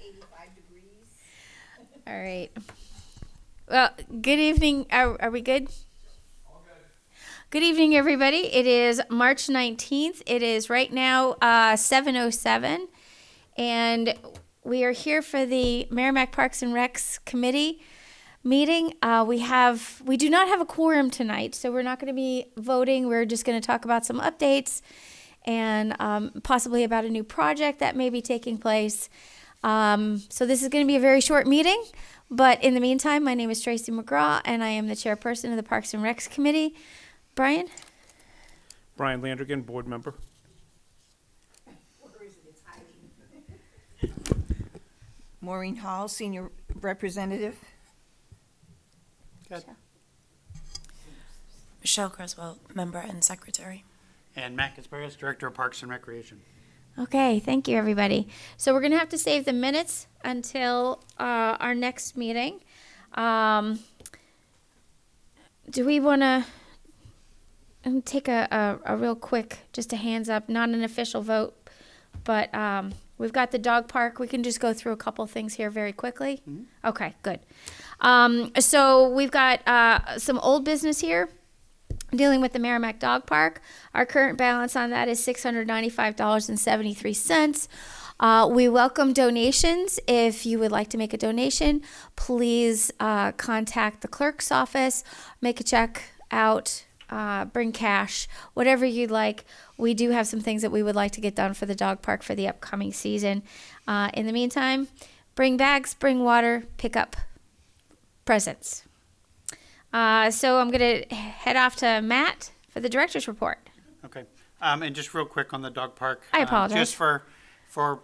85 degrees. All right. Well, good evening. Are we good? All good. Good evening, everybody. It is March 19th. It is right now 7:07, and we are here for the Merrimack Parks and Recs Committee meeting. We do not have a quorum tonight, so we're not going to be voting. We're just going to talk about some updates and possibly about a new project that may be taking place. So this is going to be a very short meeting, but in the meantime, my name is Tracy McGraw, and I am the chairperson of the Parks and Recs Committee. Brian? Brian Landrigan, board member. Where is it? It's hiding. Maureen Hall, Senior Representative. Good. Michelle Creswell, member and secretary. And Matt Kasparis, Director of Parks and Recreation. Okay, thank you, everybody. So we're going to have to save the minutes until our next meeting. Do we want to take a real quick, just a hands up, not an official vote, but we've got the dog park. We can just go through a couple things here very quickly. Mhm. Okay, good. So we've got some old business here. Dealing with the Merrimack Dog Park. Our current balance on that is $695.73. We welcome donations. If you would like to make a donation, please contact the clerk's office, make a check out, bring cash, whatever you'd like. We do have some things that we would like to get done for the dog park for the upcoming season. In the meantime, bring bags, bring water, pick up presents. So I'm going to head off to Matt for the director's report. Okay. And just real quick on the dog park. I apologize. Just for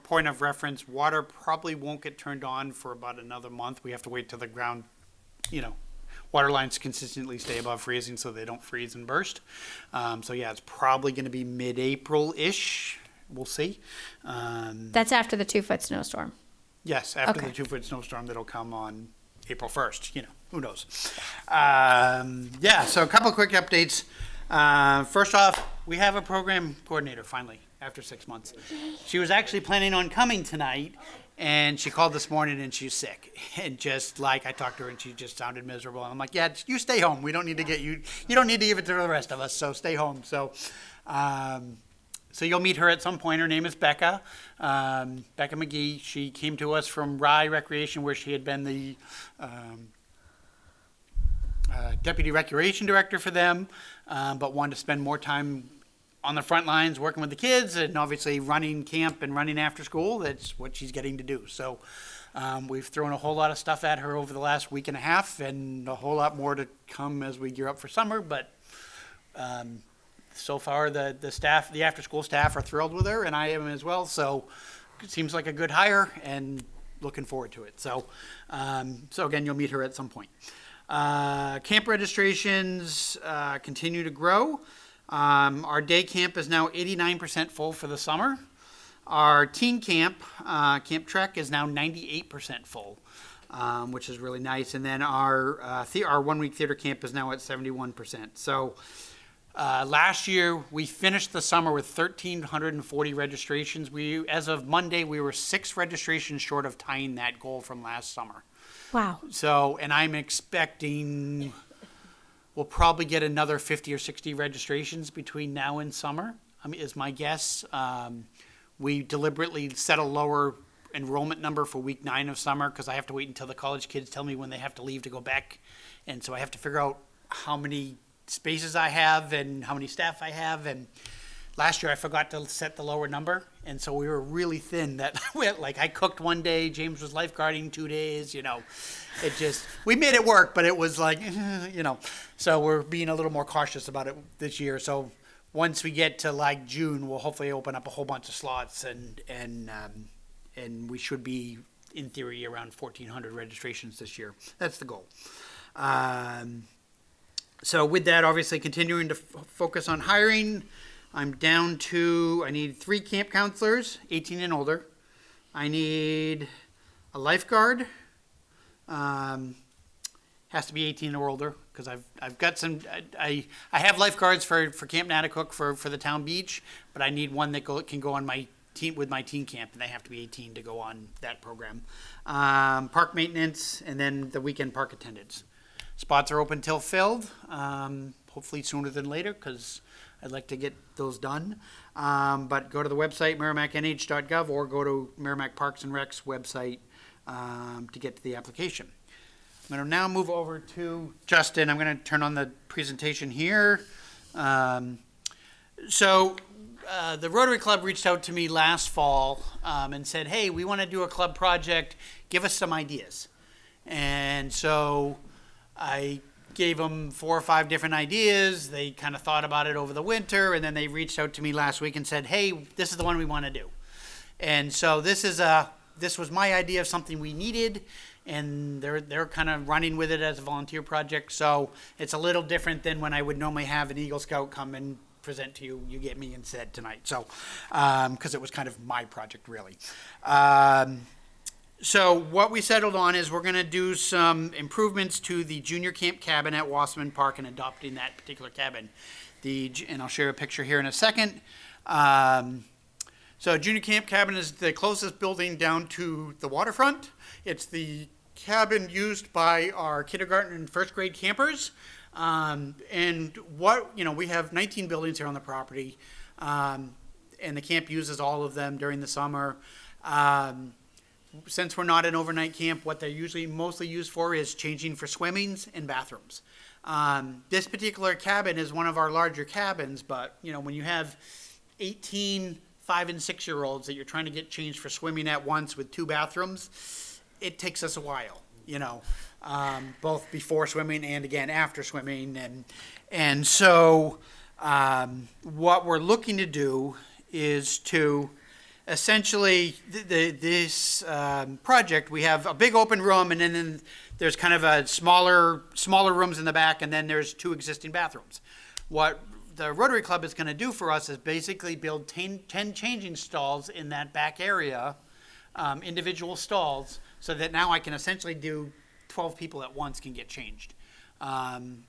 point of reference, water probably won't get turned on for about another month. We have to wait till the ground, water lines consistently stay above freezing so they don't freeze and burst. So yeah, it's probably going to be mid-April-ish. We'll see. That's after the 2-foot snowstorm. Yes, after Okay. the 2-foot snowstorm that'll come on April 1st, who knows. So a couple quick updates. First off, we have a program coordinator finally, after 6 months. She was actually planning on coming tonight, and she called this morning and she's sick. And just like I talked to her and she just sounded miserable. And I'm like, yeah, you stay home. We don't need to get you, you don't need to give it to the rest of us, so stay home. So you'll meet her at some point. Her name is Becca, Becca McGee. She came to us from Rye Recreation, where she had been the deputy recreation director for them, but wanted to spend more time on the front lines working with the kids and obviously running camp and running after school. That's what she's getting to do. So we've thrown a whole lot of stuff at her over the last week and a half, and a whole lot more to come as we gear up for summer. But so far, the staff, the after-school staff, are thrilled with her, and I am as well. So it seems like a good hire, and looking forward to it. So again, you'll meet her at some point. Camp registrations continue to grow. Our day camp is now 89% full for the summer. Our teen camp, Camp Trek, is now 98% full, which is really nice. And then our 1-week theater camp is now at 71%. So last year, we finished the summer with 1,340 registrations. As of Monday, we were 6 registrations short of tying that goal from last summer. Wow. So, and I'm expecting we'll probably get another 50 or 60 registrations between now and summer, is my guess. We deliberately set a lower enrollment number for week 9 of summer because I have to wait until the college kids tell me when they have to leave to go back. And so I have to figure out how many spaces I have and how many staff I have. And last year I forgot to set the lower number, and so we were really thin. That I cooked one day, James was lifeguarding 2 days. It just, we made it work, but it was like, So we're being a little more cautious about it this year. So once we get to June, we'll hopefully open up a whole bunch of slots, and we should be in theory around 1,400 registrations this year. That's the goal. So with that, obviously continuing to focus on hiring. I'm down to, I need 3 camp counselors, 18 and older. I need a lifeguard. Has to be 18 or older because I've got some, I have lifeguards for Camp Natticook for the town beach, but I need one that can go on my with my teen camp, and they have to be 18 to go on that program. Park maintenance, and then the weekend park attendants. Spots are open till filled, hopefully sooner than later, because I'd like to get those done. But go to the website, merrimacknh.gov, or go to Merrimack Parks and Rec's website to get to the application. I'm going to now move over to Justin. I'm going to turn on the presentation here. The Rotary Club reached out to me last fall and said, hey, we want to do a club project. Give us some ideas. And so I gave them 4 or 5 different ideas. They kind of thought about it over the winter, and then they reached out to me last week and said, hey, this is the one we want to do. And so this was my idea of something we needed, and they're kind of running with it as a volunteer project. So it's a little different than when I would normally have an Eagle Scout come and present to you. You get me instead tonight. So because it was kind of my project, really. So what we settled on is we're going to do some improvements to the junior camp cabin at Wasserman Park and adopting that particular cabin. And I'll share a picture here in a second. So junior camp cabin is the closest building down to the waterfront. It's the cabin used by our kindergarten and first grade campers. And we have 19 buildings here on the property, and the camp uses all of them during the summer. Since we're not an overnight camp, what they're usually mostly used for is changing for swimmings and bathrooms. This particular cabin is one of our larger cabins, but when you have 18 5- and 6-year-olds that you're trying to get changed for swimming at once with 2 bathrooms, it takes us a while, both before swimming and again after swimming. And so what we're looking to do is to essentially this project, we have a big open room, and then there's kind of a smaller rooms in the back, and then there's 2 existing bathrooms. What the Rotary Club is going to do for us is basically build 10 changing stalls in that back area, individual stalls, so that now I can essentially do 12 people at once can get changed.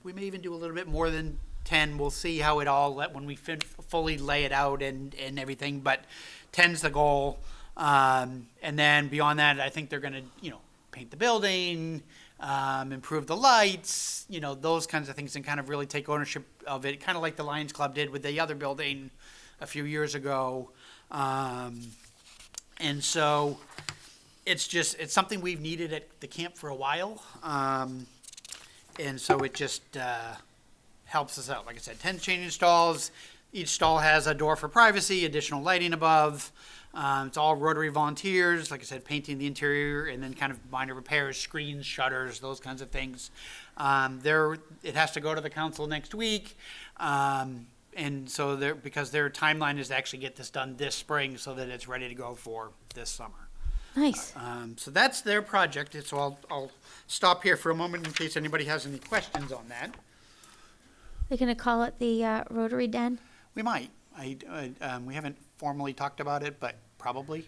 We may even do a little bit more than 10. We'll see how it all, when we fully lay it out and everything, but 10's the goal. And then beyond that, I think they're going to, paint the building, improve the lights, those kinds of things, and kind of really take ownership of it, kind of like the Lions Club did with the other building a few years ago. And so it's something we've needed at the camp for a while. And so it just helps us out. Like I said, 10 changing stalls. Each stall has a door for privacy, additional lighting above. It's all Rotary volunteers, like I said, painting the interior, and then kind of minor repairs, screens, shutters, those kinds of things. It has to go to the council next week. And so because their timeline is to actually get this done this spring so that it's ready to go for this summer. Nice. So that's their project. So I'll stop here for a moment in case anybody has any questions on that. They're going to call it the Rotary Den? We might. We haven't formally talked about it, but probably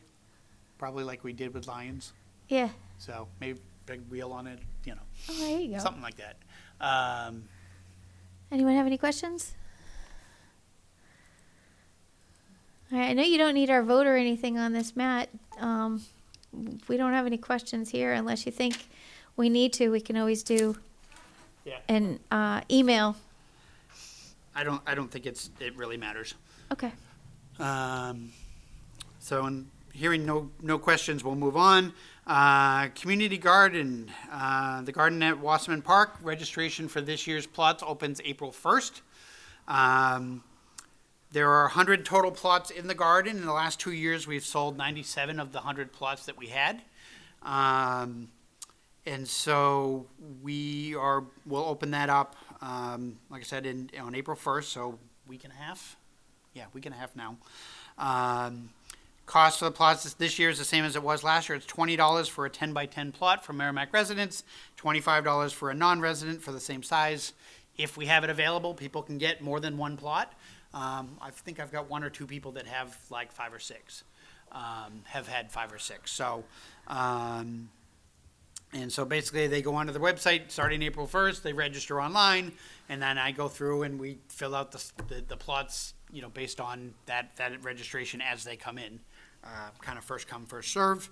like we did with Lions. Yeah. So maybe big wheel on it, Oh, there you go. something like that. Anyone have any questions? All right, I know you don't need our vote or anything on this, Matt. We don't have any questions here unless you think we need to. We can always do Yeah. an email. I don't think it really matters. Okay. So in hearing no questions, we'll move on. Community garden, the garden at Wasserman Park, registration for this year's plots opens April 1st. There are 100 total plots in the garden. In the last 2 years, we've sold 97 of the 100 plots that we had. And so we'll open that up, like I said, on April 1st, so week and a half. Yeah, week and a half now. Cost for the plots this year is the same as it was last year. It's $20 for a 10 by 10 plot for Merrimack residents, $25 for a non-resident for the same size. If we have it available, people can get more than one plot. I think I've got 1 or 2 people that have like 5 or 6, have had 5 or 6. So, and so basically they go onto the website starting April 1st, they register online, and then I go through and we fill out the plots based on that registration as they come in, kind of first come, first serve.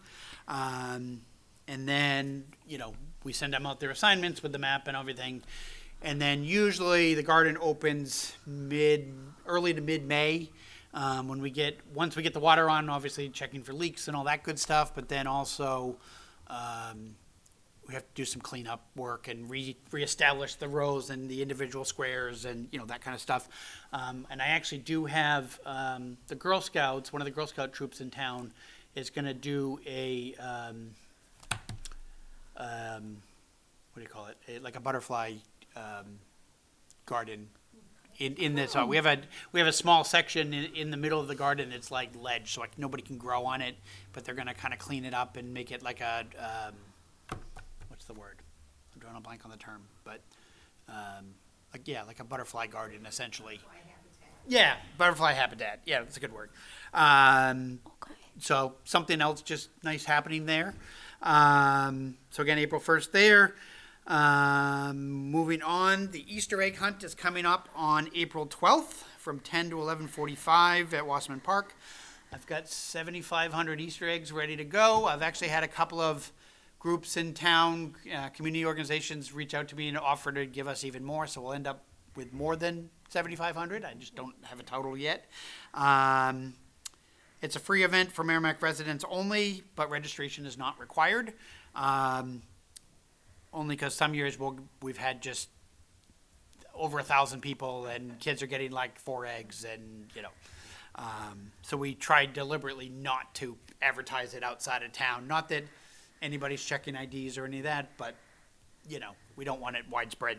And then, we send them out their assignments with the map and everything. And then usually the garden opens early to mid-May. Once we get the water on, obviously checking for leaks and all that good stuff, but then also we have to do some cleanup work and reestablish the rows and the individual squares and that kind of stuff. And I actually do have the Girl Scouts, one of the Girl Scout troops in town is going to do a what do you call it? Like a butterfly garden. In this, we have a small section in the middle of the garden. It's like ledge, so like nobody can grow on it. But they're gonna kind of clean it up and make it like a what's the word? I'm drawing a blank on the term, but like a butterfly garden essentially. Yeah, butterfly habitat. Yeah, that's a good word. So something else just nice happening there. So again, April 1st there. Moving on, the Easter egg hunt is coming up on April 12th from 10 to 11:45 at Wasserman Park. I've got 7,500 Easter eggs ready to go. I've actually had a couple of groups in town, community organizations reach out to me and offer to give us even more, so we'll end up with more than 7,500. I just don't have a total yet. It's a free event for Merrimack residents only, but registration is not required. Only because some years we've had just over 1,000 people and kids are getting like 4 eggs and so we tried deliberately not to advertise it outside of town. Not that anybody's checking IDs or any of that, but we don't want it widespread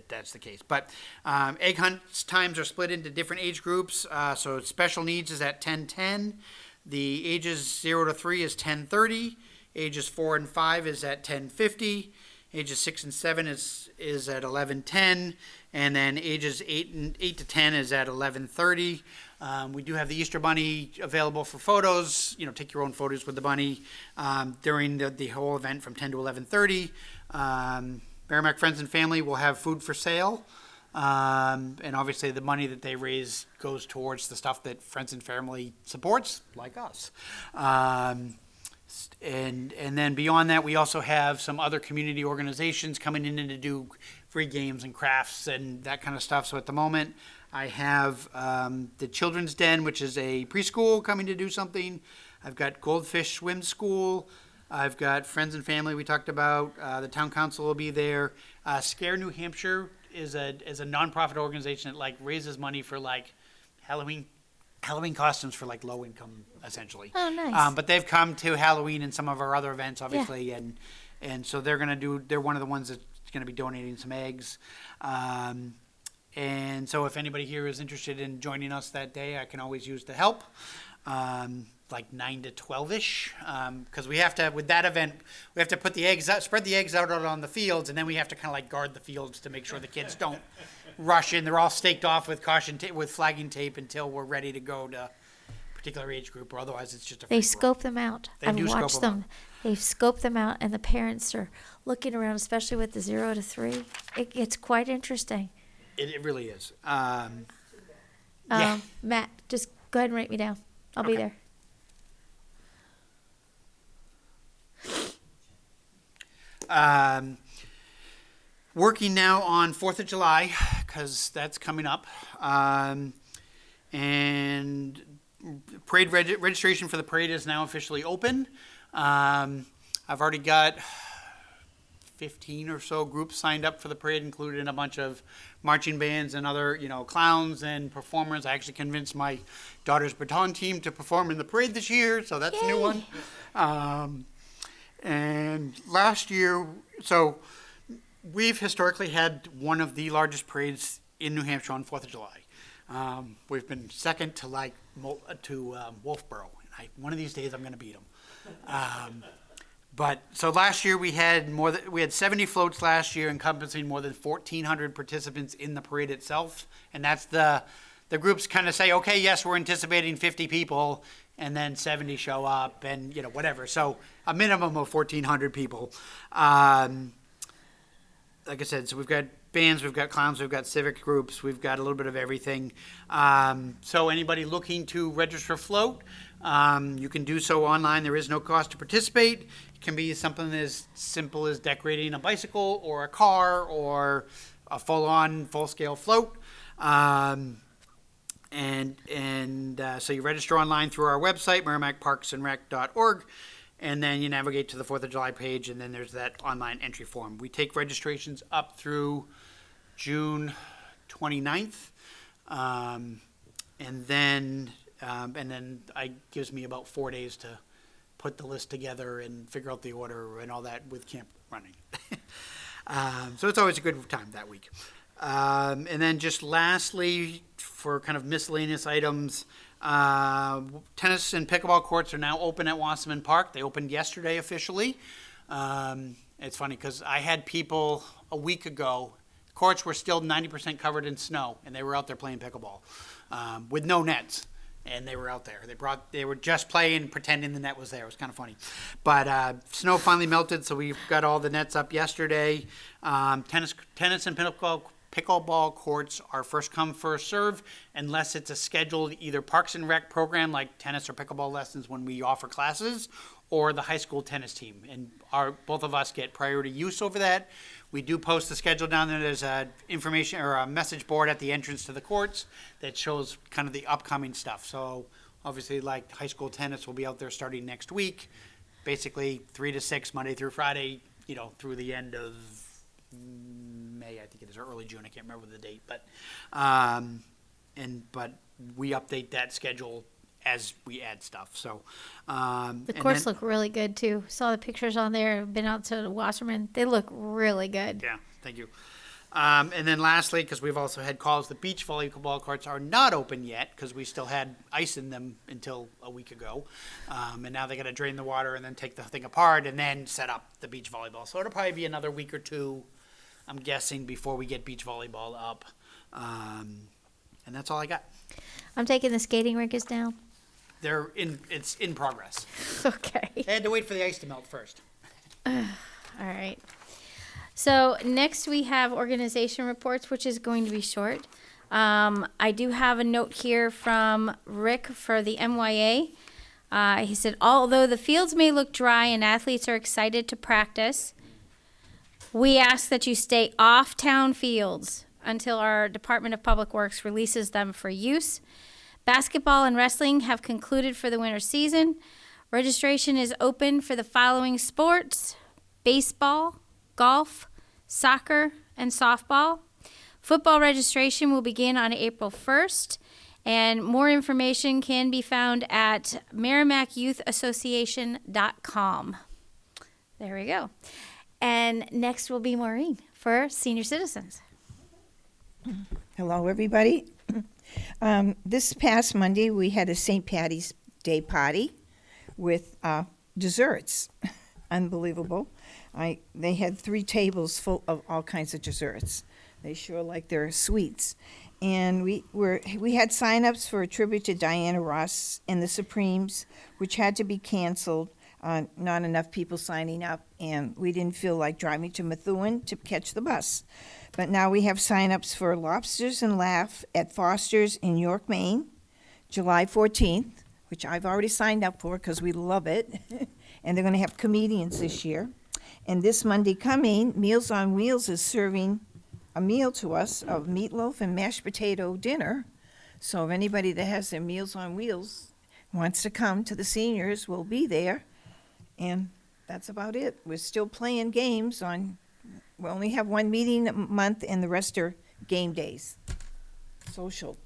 that's the case. But egg hunt times are split into different age groups. So special needs is at 10:10. The ages 0 to 3 is 10:30. Ages 4 and 5 is at 10:50. Ages 6 and 7 is at 11:10, and then ages 8 to 10 is at 11:30. We do have the Easter Bunny available for photos. Take your own photos with the bunny during the whole event from 10 to 11:30. Merrimack Friends and Family will have food for sale, and obviously the money that they raise goes towards the stuff that Friends and Family supports, like us. And then beyond that, we also have some other community organizations coming in to do free games and crafts and that kind of stuff. So at the moment, I have the Children's Den, which is a preschool, coming to do something. I've got Goldfish Swim School. I've got Friends and Family we talked about. The town council will be there. Scare New Hampshire is a nonprofit organization that raises money for Halloween costumes for low income, essentially. Oh, nice. But they've come to Halloween and some of our other events, obviously, and so they're one of the ones that's gonna be donating some eggs. And so if anybody here is interested in joining us that day, I can always use the help. 9 to 12-ish, because we have to, with that event, we have to put the eggs out, spread the eggs out on the fields, and then we have to kind of guard the fields to make sure the kids don't rush in. They're all staked off with with flagging tape until we're ready to go to a particular age group, or otherwise it's just a free They for all. scope them out. They I've do scope watched them them. They scope them out, and the parents are looking around, especially with the 0 to 3. It's quite interesting. It really is. Yeah. Matt, just go ahead and write me down. I'll be Okay. there. Working now on 4th of July, because that's coming up. And parade registration for the parade is now officially open. I've already got 15 or so groups signed up for the parade, including a bunch of marching bands and other, clowns and performers. I actually convinced my daughter's baton team to perform in the parade this year, so that's a new one. And last year, so we've historically had one of the largest parades in New Hampshire on 4th of July. We've been second to Wolfboro. One of these days I'm going to beat them. But so last year we had 70 floats last year, encompassing more than 1,400 participants in the parade itself. And that's the groups kind of say, okay, yes, we're anticipating 50 people, and then 70 show up, and whatever. So a minimum of 1,400 people. Like I said, so we've got bands, we've got clowns, we've got civic groups, we've got a little bit of everything. So anybody looking to register float, you can do so online. There is no cost to participate. It can be something as simple as decorating a bicycle or a car or a full-on, full-scale float. So you register online through our website, merrimackparksandrec.org, and then you navigate to the 4th of July page, and then there's that online entry form. We take registrations up through June 29th, and then it gives me about 4 days to put the list together and figure out the order and all that with camp running. So it's always a good time that week. And then just lastly, for kind of miscellaneous items, tennis and pickleball courts are now open at Wasserman Park. They opened yesterday officially. It's funny because I had people a week ago, courts were still 90% covered in snow, and they were out there playing pickleball with no nets. And they were out there. They were just playing, pretending the net was there. It was kind of funny. But snow finally melted, so we've got all the nets up yesterday. Tennis and pickleball courts are first come, first serve, unless it's a scheduled either Parks and Rec program like tennis or pickleball lessons when we offer classes, or the high school tennis team. And both of us get priority use over that. We do post the schedule down there. There's a information or a message board at the entrance to the courts that shows kind of the upcoming stuff. So obviously, like high school tennis will be out there starting next week, basically 3 to 6 Monday through Friday, through the end of May, I think it is, or early June. I can't remember the date, but we update that schedule as we add stuff. So The courts look really good too. Saw the pictures on there. Been out to Wasserman. They look really good. Yeah, thank you. And then lastly, because we've also had calls, the beach volleyball courts are not open yet because we still had ice in them until a week ago. And now they got to drain the water and then take the thing apart and then set up the beach volleyball. So it'll probably be another week or two, I'm guessing, before we get beach volleyball up. And that's all I got. I'm taking the skating rink is down. It's in progress. Okay. They had to wait for the ice to melt first. All right. So next we have organization reports, which is going to be short. I do have a note here from Rick for the MYA. He said, although the fields may look dry and athletes are excited to practice, we ask that you stay off town fields until our Department of Public Works releases them for use. Basketball and wrestling have concluded for the winter season. Registration is open for the following sports: baseball, golf, soccer, and softball. Football registration will begin on April 1st, and more information can be found at merrimackyouthassociation.com. There we go. And next will be Maureen for senior citizens. Hello, everybody. This past Monday, we had a St. Patty's Day party with desserts. Unbelievable. They had 3 tables full of all kinds of desserts. They sure like their sweets. And we had sign-ups for a tribute to Diana Ross and the Supremes, which had to be canceled. Not enough people signing up, and we didn't feel like driving to Methuen to catch the bus. But now we have sign-ups for Lobsters and Laugh at Foster's in York, Maine, July 14th, which I've already signed up for because we love it. And they're going to have comedians this year. And this Monday coming, Meals on Wheels is serving a meal to us of meatloaf and mashed potato dinner. So if anybody that has their Meals on Wheels wants to come to the seniors, we'll be there. And that's about it. We're still playing games we only have 1 meeting a month, and the rest are game days. Social.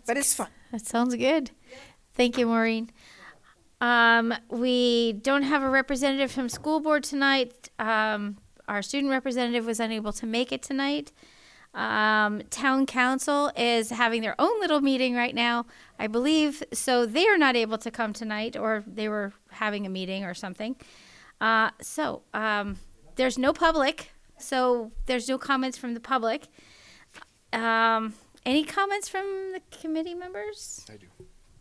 But it's fun. That sounds good. Thank you, Maureen. We don't have a representative from school board tonight. Our student representative was unable to make it tonight. Town council is having their own little meeting right now, I believe, so they are not able to come tonight, or they were having a meeting or something. There's no public, so there's no comments from the public. Any comments from the committee members? I do.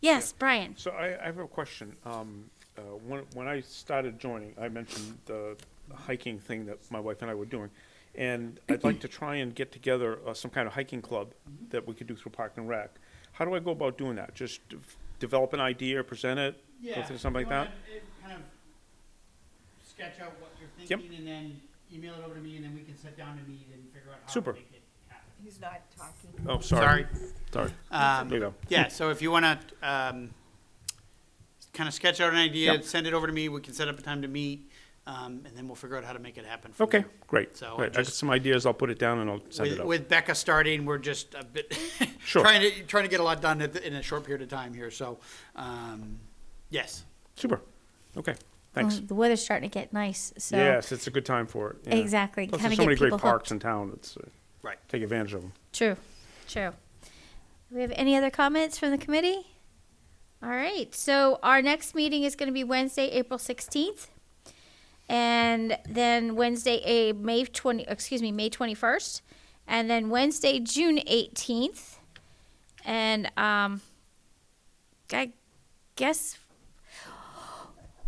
Yes, Brian. So I have a question. When I started joining, I mentioned the hiking thing that my wife and I were doing. And I'd like to try and get together some kind of hiking club that we could do through Park and Rec. How do I go about doing that? Just develop an idea, present it, go through something like that? Kind of sketch out what you're Yep. thinking and then email it over to me and then we can sit down and meet and figure out how Super. to make it happen. He's not talking. Oh, sorry. Sorry. Um, There you go. Yeah, so if you want to kind of sketch out an idea, Yep. send it over to me, we can set up a time to meet, and then we'll figure out how to make it happen from Okay, there. great. So Great. I got just- some ideas. I'll put it down and I'll send it With, out. with Becca starting, we're just a bit Sure. trying to get a lot done in a short period of time here, so, yes. Super. Okay, thanks. The weather's starting to get nice, so. Yes, it's a good time for it. yeah. Exactly. Plus, Kinda there's so get many great people parks hooked. in town. It's, Right. take advantage of them. True, true. Do we have any other comments from the committee? All right, so our next meeting is going to be Wednesday, April 16th. And then Wednesday, May 21st. And then Wednesday, June 18th. And I guess,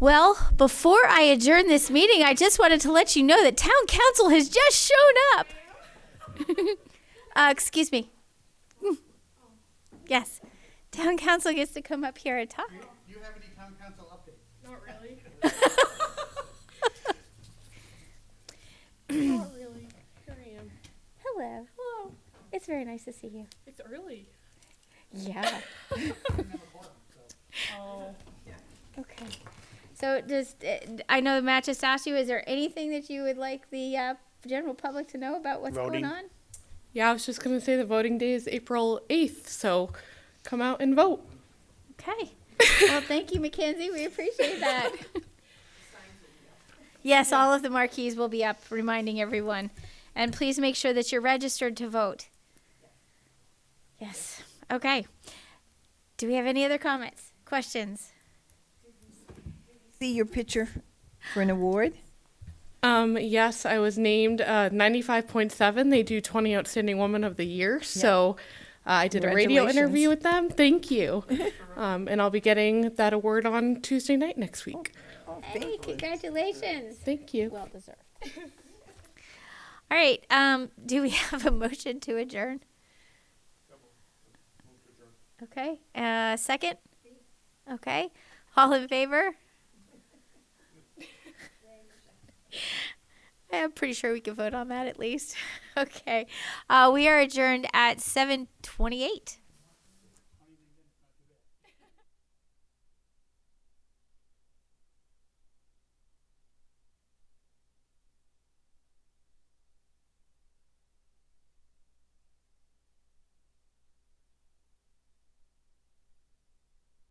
well, before I adjourn this meeting, I just wanted to let you know that town council has just shown up. Excuse me. Yes. Town council gets to come up here and talk. Do you have any town council updates? Not really. Not really. Here I am. Hello. Hello. It's very nice to see you. It's early. Yeah. Oh. Okay. So I know Matt just asked you, is there anything that you would like the general public to know about what's Voting. going on? Yeah, I was just going to say the voting day is April 8th, so come out and vote. Okay. Well, thank you, Mackenzie. We appreciate that. Yes, all of the marquees will be up, reminding everyone. And please make sure that you're registered to vote. Yes. Okay. Do we have any other comments, questions? See your picture for an award? Yes, I was named 95.7. They do 20 Outstanding Woman of the Year, so I did a radio interview Congratulations. with them. Thank you. And I'll be getting that award on Tuesday night next week. Hey, congratulations. Thank you. Well deserved. All right. Do we have a motion to adjourn? Okay. Second? Okay. All in favor? I'm pretty sure we can vote on that at least. Okay. We are adjourned at 7:28.